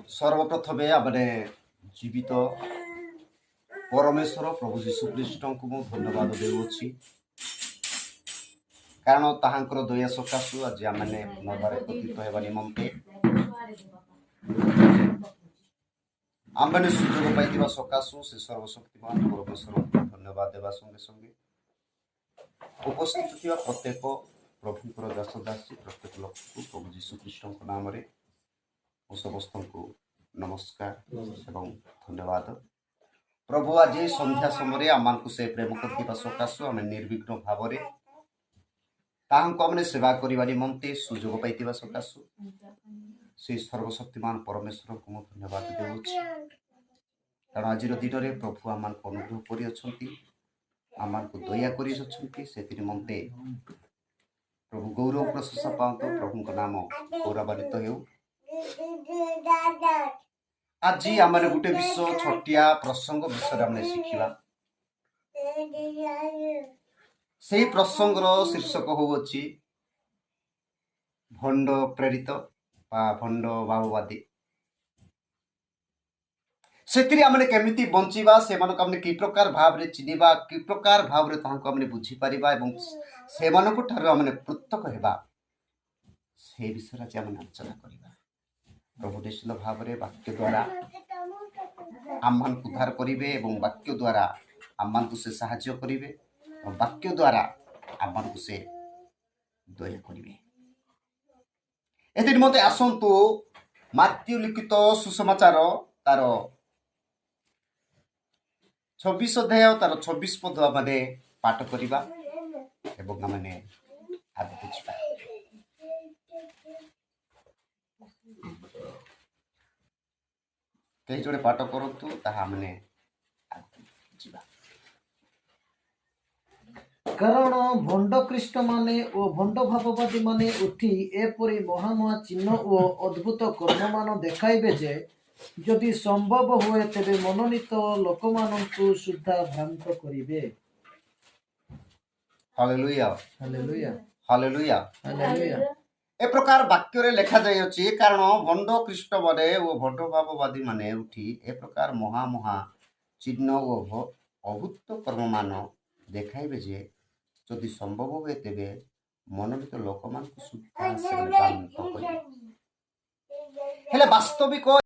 सर्वप्रथमे आमने जीवित परमेश्वर प्रभु जीशु ख्रीष्ट को मु धन्यवाद देउछि कारण ताहांकर दया सकाशु आज आमने पुनर्बार एकत्रित हेबा निमंते आमने सुयोग पाइथिबा सकाशु से सर्वशक्तिमान परमेश्वर को धन्यवाद देवा संगे संगे उपस्थित थिबा प्रत्येक प्रभुंकर दास दासी प्रत्येक लोक को प्रभु जीशु ख्रीष्ट नाम रे समस्त को नमस्कार एवं धन्यवाद। प्रभु आज संध्या समय आम को से प्रेम करथिबा सकाशु आम निर्विघ्न भाव में ताहांको आमने सेवा करबा निमंते सुयोग पाइथिबा सकाशु से सर्वशक्तिमान परमेश्वर को मु धन्यवाद देउछि कारण आज दिन में प्रभु आम को अनुग्रह करि अछंती आम को दया करि अछंती से निमंते प्रभु गौरव प्रशंसा पाउतो प्रभु नाम गौरवान्वित हेउ। आज आम गोटे विश्व छोटिया प्रसंग विषय आम शिखा से प्रसंगर शीर्षक होउछि भंड प्रेरित भंड माओवादी से आमने केमिति बंचिबा से मानक हमने कि प्रकार भाव रे चिनिबा कि प्रकार भाव रे ताहांको हमने बुझी परिबा एवं से मानको ठारो हमने पृथक हेबा से विषय आज हमने आलोचना करिबा। प्रभु निश्चित भाव रे वाक्य द्वारा आम्मान उद्धार करिवे एवं वाक्य द्वारा आम्मान को से सहायता करिवे और वाक्य द्वारा आम्मान को से दया करिवे। एते निमते आसंतु मात्यु लिखित सुसमाचार तार 26 अध्याय तार 26 पद माने पाठ करिबा एवं माने आगे बुझिबा। कई जोड़े पाठ करतु ताहा माने आगे बुझिबा। कारण भंड ख्रीष्ट माने ओ भंड भाववादी माने उठी एपरि महामहा चिन्ह ओ अद्भुत कर्म मान देखाइबे जे यदि संभव हुए तेबे मनोनीत लोक माननकु सुद्धा भ्रांत करिवे। Hallelujah hallelujah hallelujah hallelujah. ए प्रकार वाक्य रे लिखा जाय अछि कारण भंड ख्रीष्ट माने ओ भंड भाववादी माने उठी ए प्रकार महा चिन्ह ओ अद्भुत कर्म मान देखाइबे जे यदि संभव हुए तेबे मनोनीत लोक माननकु सुद्धा भ्रांत करिवे। हेले वास्तविक